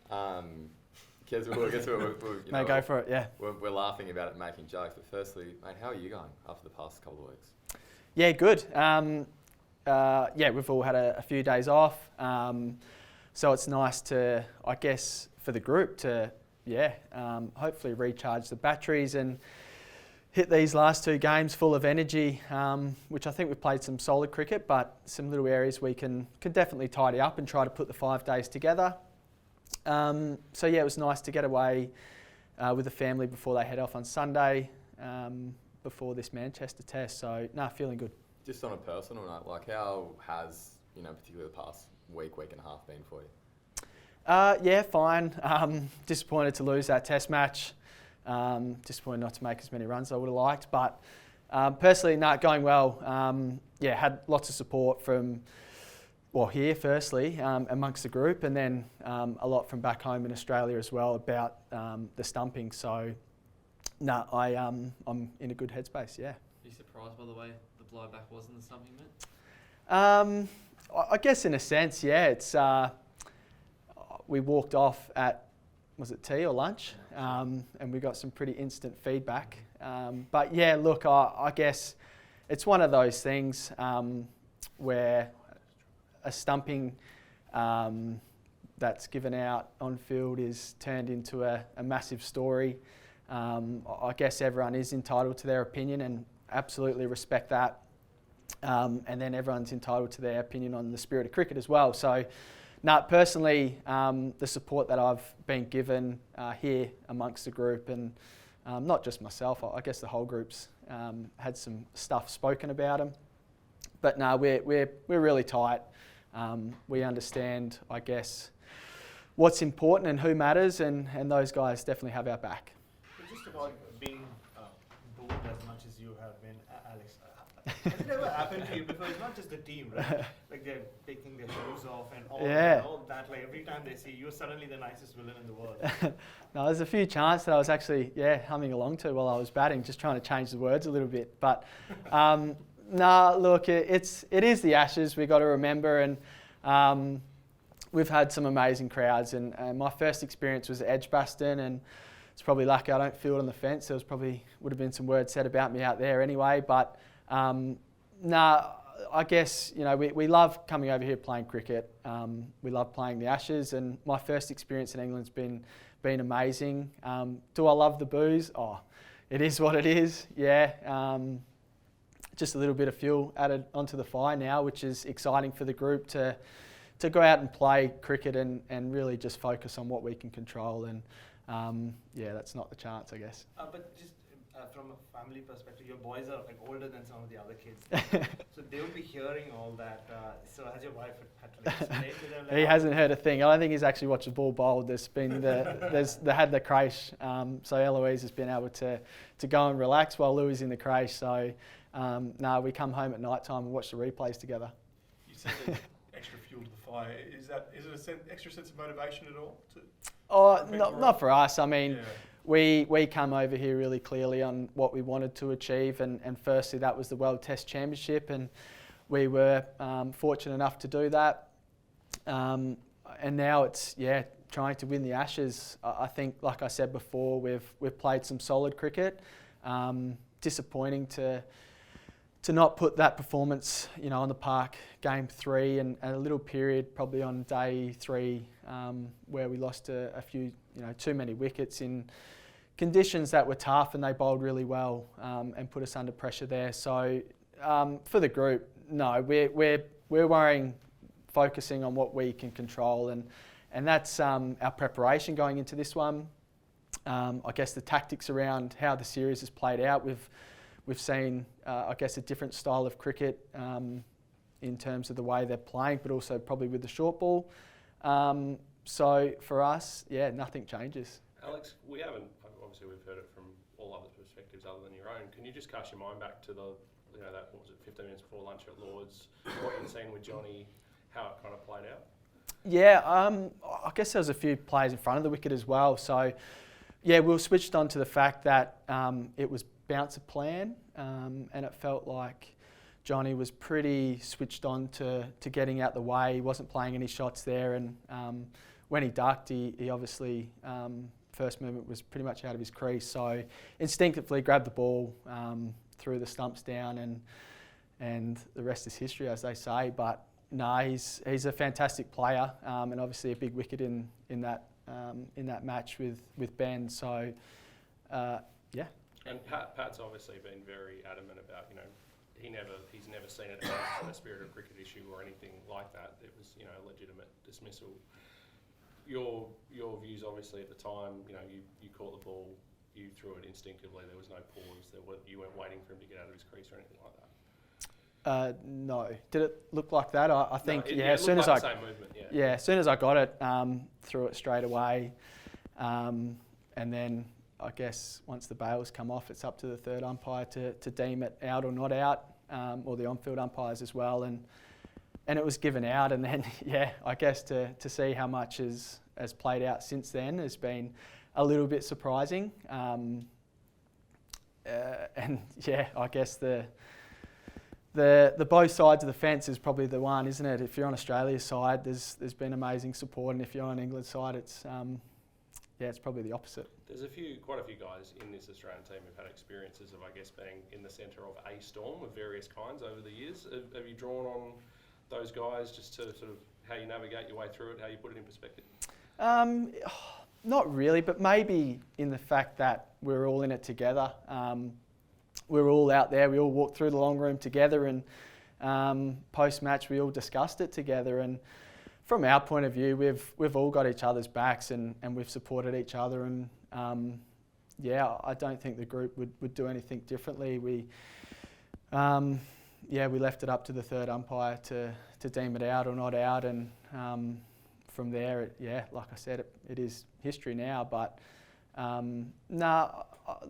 Kids, I guess Go for it, yeah. We're laughing about it, making jokes, but firstly, mate, how are you going after the past couple of weeks? Yeah, good. We've all had a few days off, so it's nice to, I guess, for the group to, hopefully recharge the batteries and hit these last 2 games full of energy, which I think we've played some solid cricket, but some little areas we can definitely tidy up and try to put the 5 days together. It was nice to get away with the family before they head off on Sunday, before this Manchester test. So, feeling good. Just on a personal note, like how has, particularly the past week and a half been for you? Fine. Disappointed to lose that test match. Disappointed not to make as many runs as I would have liked. But personally, going well. Had lots of support from, here firstly, amongst the group, and then a lot from back home in Australia as well about the stumping. So, I'm in a good headspace, yeah. Are you surprised by the way the blowback was in the stumping match? I guess in a sense, yeah. It's we walked off at, was it tea or lunch? And we got some pretty instant feedback. But yeah, look, I guess it's one of those things where a stumping that's given out on field is turned into a massive story. I guess everyone is entitled to their opinion and absolutely respect that. And then everyone's entitled to their opinion on the spirit of cricket as well. So, personally, the support that I've been given here amongst the group, and not just myself, I guess the whole group's had some stuff spoken about them. But we're really tight. We understand, I guess, what's important and who matters, and those guys definitely have our back. Just about being booed as much as you have been, Alex. Has it ever happened to you before? It's not just the team, right? Like they're taking their shoes off and all that. Like every time they see you, you're suddenly the nicest villain in the world. No, there's a few chants that I was actually humming along to while I was batting, just trying to change the words a little bit. But look, it is the Ashes. We got to remember, and we've had some amazing crowds. And my first experience was at Edgbaston, and it's probably lucky I don't field on the fence. There would have been some words said about me out there anyway. But I guess we love coming over here playing cricket. We love playing the Ashes, and my first experience in England's been amazing. Do I love the boos? Oh, it is what it is. Yeah. Just a little bit of fuel added onto the fire now, which is exciting for the group to go out and play cricket and really just focus on what we can control. And that's not the chance, I guess. But just from a family perspective, your boys are like older than some of the other kids, so they will be hearing all that. So has your wife had to explain to them? He hasn't heard a thing. I don't think he's actually watched the ball bowled. They had the creche, so Eloise has been able to go and relax while Louis is in the creche. So we come home at night time and watch the replays together. You said that extra fuel to the fire. Is it an extra sense of motivation at all? Not for us. I mean, we come over here really clearly on what we wanted to achieve, and firstly that was the World Test Championship, and we were fortunate enough to do that. And now it's trying to win the Ashes. I think, like I said before, we've played some solid cricket. Disappointing to not put that performance, on the park, game 3, and a little period probably on day 3 where we lost a few, too many wickets in conditions that were tough, and they bowled really well and put us under pressure there. So for the group, no, we're focusing on what we can control, and that's our preparation going into this one. I guess the tactics around how the series has played out, we've seen, I guess, a different style of cricket in terms of the way they're playing, but also probably with the short ball. So for us, nothing changes. Alex, we've heard it from all other perspectives other than your own. Can you just cast your mind back to that, 15 minutes before lunch at Lord's, what you'd seen with Jonny, how it kind of played out? Yeah, I guess there was a few players in front of the wicket as well. So, we were switched on to the fact that it was bouncer plan, and it felt like Jonny was pretty switched on to getting out the way. He wasn't playing any shots there, and when he ducked, he obviously first movement was pretty much out of his crease, so instinctively grabbed the ball, threw the stumps down, and the rest is history, as they say. But no, he's a fantastic player, and obviously a big wicket in that match with Ben. So yeah. And Pat's obviously been very adamant about, you know, he's never seen it as a spirit of cricket issue or anything like that. It was, you know, a legitimate dismissal. Your views obviously at the time, you know, you caught the ball, you threw it instinctively. There was no pause. You weren't waiting for him to get out of his crease or anything like that. No. Did it look like that? I think no, as soon as like the same movement, as soon as I got it, threw it straight away, and then I guess once the bails come off, it's up to the third umpire to deem it out or not out, or the on-field umpires as well, and it was given out. And then I guess to see how much has played out since then has been a little bit surprising, and I guess the both sides of the fence is probably the one, isn't it? If you're on Australia's side, there's been amazing support, and if you're on England's side, it's probably the opposite. There's quite a few guys in this Australian team who've had experiences of, I guess, being in the centre of a storm of various kinds over the years. Have you drawn on those guys just to sort of how you navigate your way through it, how you put it in perspective? Not really, but maybe in the fact that we're all in it together. We're all out there. We all walked through the long room together, and post-match we all discussed it together. And from our point of view, we've all got each other's backs, and we've supported each other. And I don't think the group would do anything differently. We left it up to the third umpire to deem it out or not out, and from there, like I said, it is history now. But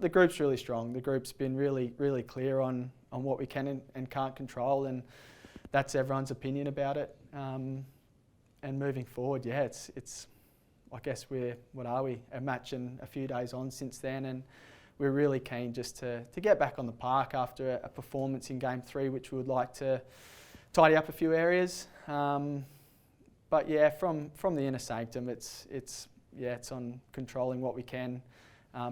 the group's really strong. The group's been really, really clear on what we can and can't control, and that's everyone's opinion about it. And moving forward, it's I guess a match and a few days on since then, and we're really keen just to get back on the park after a performance in Game 3, which we would like to tidy up a few areas. But from the inner sanctum, it's on controlling what we can,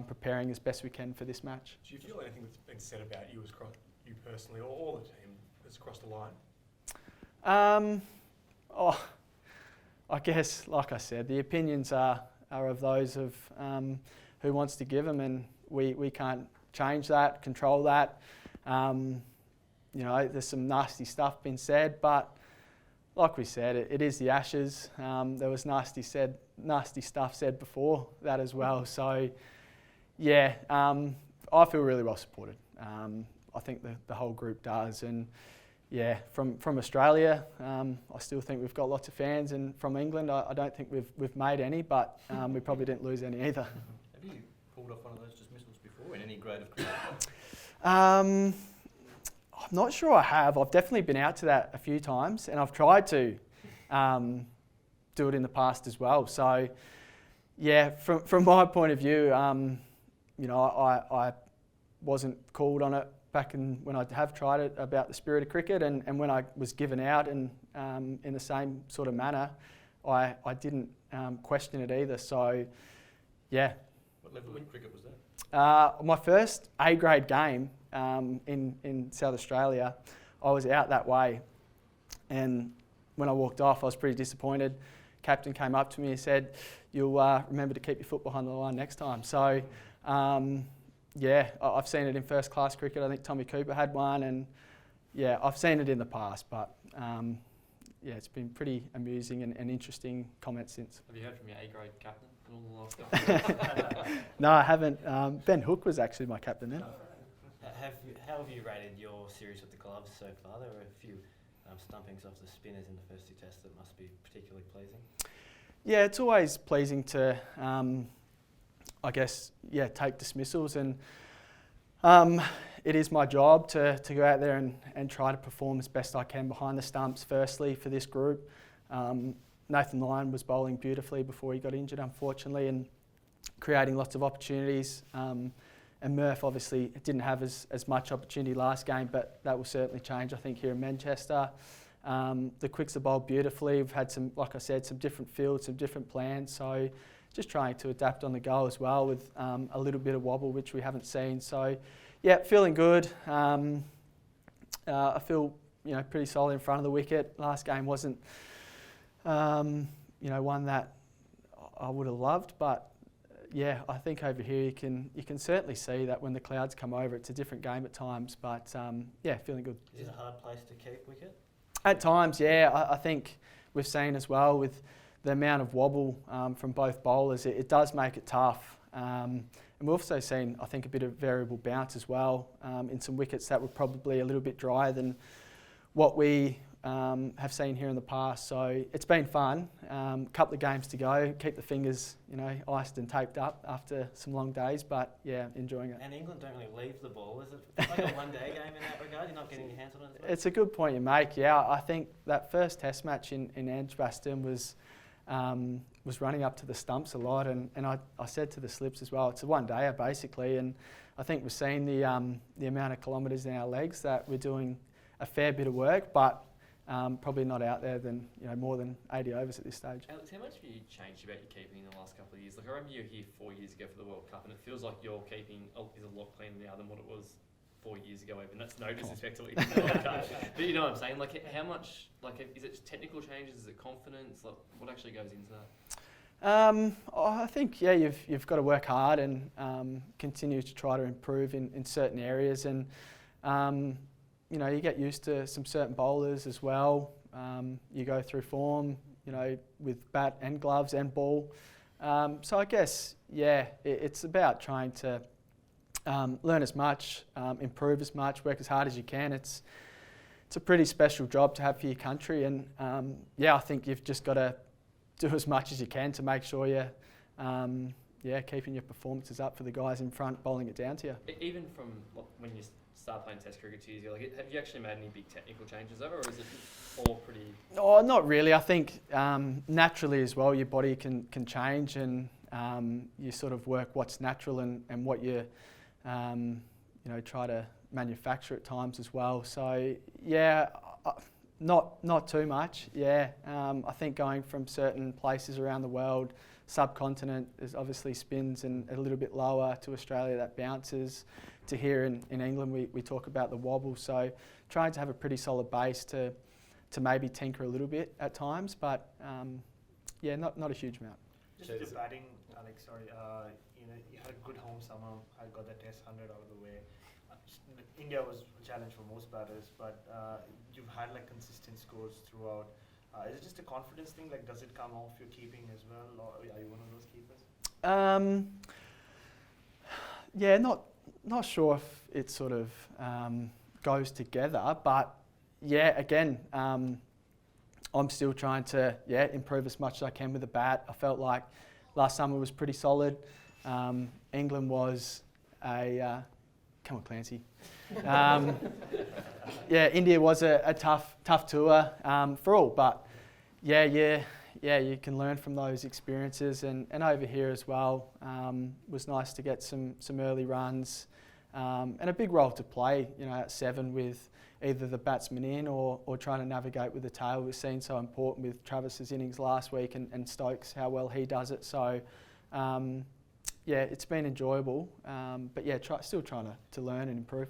preparing as best we can for this match. Do you feel anything that's been said about you personally, or the team that's crossed the line? I guess, like I said, the opinions are of those of who wants to give them, and we can't change that, control that. There's some nasty stuff been said, but like we said, it is the Ashes. There was nasty stuff said before that as well. So, I feel really well supported. I think the whole group does, and from Australia, I still think we've got lots of fans, and from England, I don't think we've made any, but we probably didn't lose any either. Have you pulled off one of those dismissals before in any grade of cricket? I'm not sure I have. I've definitely been out to that a few times, and I've tried to do it in the past as well. So, from my point of view, I wasn't called on it back when I have tried it about the spirit of cricket, and when I was given out and in the same sort of manner, I didn't question it either. So, What level of cricket was that? My first A-grade game in South Australia, I was out that way, and when I walked off, I was pretty disappointed. Captain came up to me and said, "You'll remember to keep your foot behind the line next time." So. I've seen it in first class cricket. I think Tommy Cooper had one, and I've seen it in the past, but it's been pretty amusing and interesting comments since. Have you heard from your A-grade captain in all the last couple of years? No, I haven't. Ben Hook was actually my captain then. How have you rated your series with the gloves so far? There were a few stumpings off the spinners in the first two tests that must be particularly pleasing. Yeah, it's always pleasing to take dismissals, and it is my job to go out there and try to perform as best I can behind the stumps, firstly, for this group. Nathan Lyon was bowling beautifully before he got injured, unfortunately, and creating lots of opportunities. And Murph obviously didn't have as much opportunity last game, but that will certainly change, I think, here in Manchester. The quicks are bowled beautifully. We've had some, like I said, some different fields, some different plans. So just trying to adapt on the go as well with a little bit of wobble, which we haven't seen. So yeah, feeling good. I feel pretty solid in front of the wicket. Last game wasn't one that I would have loved, but yeah, I think over here you can certainly see that when the clouds come over, it's a different game at times. But yeah, feeling good. Is it a hard place to keep wicket? At times, yeah. I think we've seen as well with the amount of wobble from both bowlers, it does make it tough. And we've also seen, I think, a bit of variable bounce as well in some wickets that were probably a little bit drier than what we have seen here in the past. So it's been fun. Couple of games to go. Keep the fingers, iced and taped up after some long days. But yeah, enjoying it. And England don't really leave the ball. Is it like a one-day game in that regard? You're not getting your hands on it as well? It's a good point you make. Yeah, I think that first Test match in Edgbaston was running up to the stumps a lot, and I said to the slips as well, it's a one-dayer basically, and I think we've seen the amount of kilometres in our legs that we're doing a fair bit of work, but probably not out there than more than 80 overs at this stage. Alex, how much have you changed about your keeping in the last couple of years? Like I remember you were here 4 years ago for the World Cup, and it feels like your keeping is a lot cleaner now than what it was 4 years ago. Even that's no disrespect to what you did in the World Cup, but you know what I'm saying. Like how much? Like is it technical changes? Is it confidence? Like what actually goes into that? I think you've got to work hard and continue to try to improve in certain areas, and you get used to some certain bowlers as well. You go through form, with bat and gloves and ball. So I guess it's about trying to learn as much, improve as much, work as hard as you can. It's a pretty special job to have for your country, and I think you've just got to do as much as you can to make sure you're keeping your performances up for the guys in front, bowling it down to you. Even from when you start playing Test cricket 2 years ago, like, have you actually made any big technical changes over, or is it all pretty? Oh, not really. I think naturally as well, your body can change, and you sort of work what's natural and what you try to manufacture at times as well. So yeah. Not too much, yeah. I think going from certain places around the world, subcontinent, there's obviously spins and a little bit lower, to Australia that bounces, to here in England we talk about the wobble. So trying to have a pretty solid base to maybe tinker a little bit at times, but not a huge amount. Just the batting, Alex, sorry, you had a good home summer, I got the Test 100 out of the way. India was a challenge for most batters, but you've had like consistent scores throughout. Is it just a confidence thing? Like, does it come off your keeping as well, or are you one of those keepers? Not sure if it sort of goes together, but again, I'm still trying to improve as much as I can with the bat. I felt like last summer was pretty solid. England was a come on, Clancy. India was a tough tour for all, but you can learn from those experiences, and over here as well, was nice to get some early runs, and a big role to play, at 7 with either the batsman in or trying to navigate with the tail. We've seen so important with Travis's innings last week and Stokes, how well he does it. So it's been enjoyable, but still trying to learn and improve.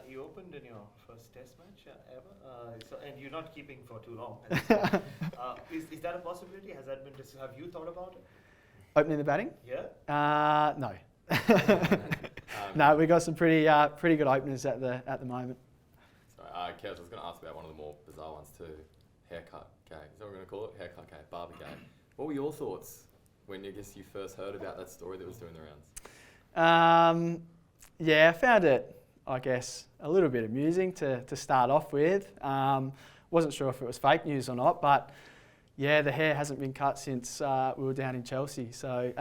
You opened in your first Test match ever, and you're not keeping for too long. Is that a possibility? Has that been? Have you thought about it? Opening the batting? Yeah. No. No, we got some pretty good openers at the moment. Sorry, Kev, I was going to ask about one of the more bizarre ones too. Haircut game. Is that what we're going to call it? Haircut game, barber game. What were your thoughts when you first heard about that story that was doing the rounds? I found it, I guess, a little bit amusing to start off with. Wasn't sure if it was fake news or not, but the hair hasn't been cut since we were down in Chelsea, so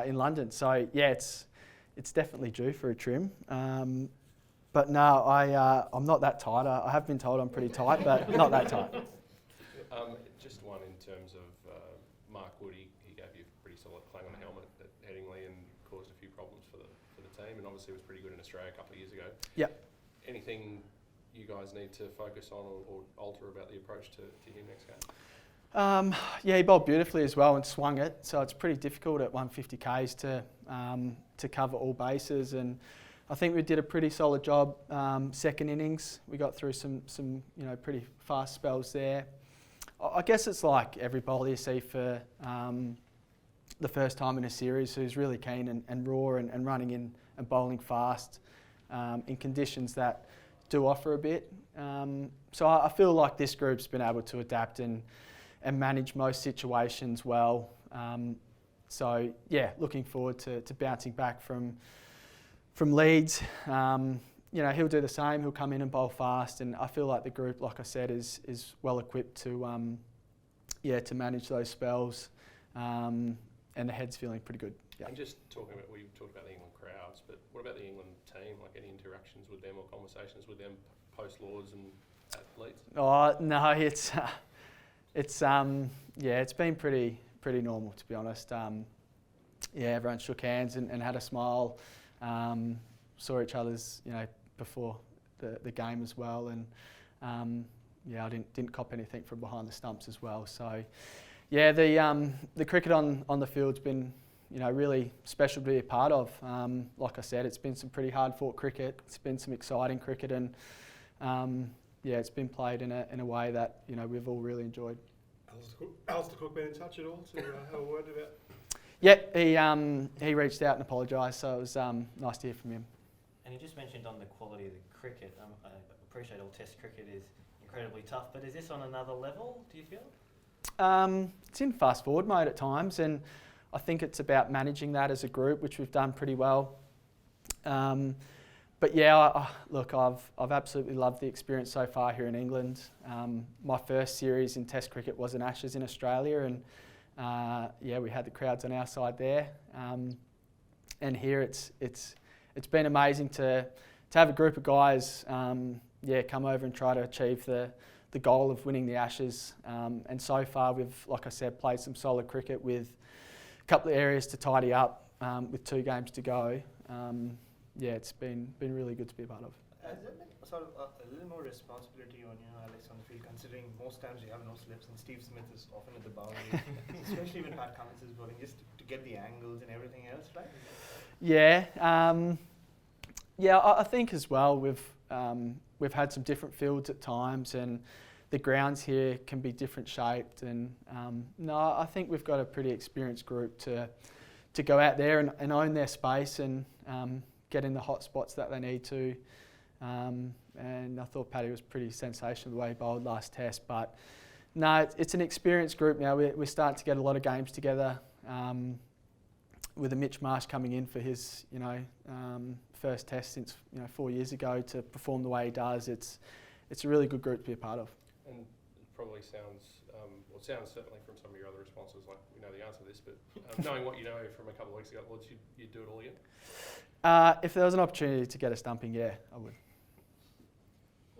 in London. So it's definitely due for a trim. But no, I'm not that tight. I have been told I'm pretty tight, but not that tight. Just one in terms of Mark Wood. He gave you a pretty solid clang on the helmet at Headingley and caused a few problems for the team, and obviously was pretty good in Australia a couple of years ago. Yep. Anything you guys need to focus on or alter about the approach to him next game? Yeah, he bowled beautifully as well and swung it, so it's pretty difficult at 150 k's to cover all bases. And I think we did a pretty solid job second innings. We got through some pretty fast spells there. I guess it's like every bowler you see for the first time in a series who's really keen and raw and running in and bowling fast in conditions that do offer a bit. So I feel like this group's been able to adapt and manage most situations well. So yeah, looking forward to bouncing back from Leeds. He'll do the same. He'll come in and bowl fast, and I feel like the group, like I said, is well equipped to manage those spells. And the head's feeling pretty good. Yeah. And just talking about, we talked about the England crowds, but what about the England team? Like any interactions with them or conversations with them post Lords and at Leeds? Oh no, it's been pretty normal, to be honest. Everyone shook hands and had a smile. Saw each other's, before the game as well, and I didn't cop anything from behind the stumps as well. So yeah, the cricket on the field's been really special to be a part of. Like I said, it's been some pretty hard fought cricket. It's been some exciting cricket, and it's been played in a way that we've all really enjoyed. Alistair Cook been in touch at all to have a word about? Yeah, he reached out and apologised, so it was nice to hear from him. And you just mentioned on the quality of the cricket. I appreciate all Test cricket is incredibly tough, but is this on another level, do you feel? It's in fast forward mode at times, and I think it's about managing that as a group, which we've done pretty well. But yeah, I've absolutely loved the experience so far here in England. My first series in Test cricket was in Ashes in Australia, and we had the crowds on our side there. And here it's been amazing to have a group of guys come over and try to achieve the goal of winning the Ashes. And so far we've, like I said, played some solid cricket with a couple of areas to tidy up with 2 games to go. It's been really good to be a part of. Has there been sort of a little more responsibility on you, Alex, on the field, considering most times you have no slips and Steve Smith is often at the boundary, especially when Pat Cummins is bowling, just to get the angles and everything else, right? Yeah, I think as well we've had some different fields at times, and the grounds here can be different shaped. And I think we've got a pretty experienced group to go out there and own their space and get in the hot spots that they need to. And I thought Paddy was pretty sensational the way he bowled last Test. But no, it's an experienced group now. We're starting to get a lot of games together. With a Mitch Marsh coming in for his first Test since 4 years ago to perform the way he does, it's a really good group to be a part of. And it probably sounds, it sounds certainly from some of your other responses like we know the answer to this, but knowing what you know from a couple of weeks ago, you'd do it all again? If there was an opportunity to get a stumping, yeah, I would.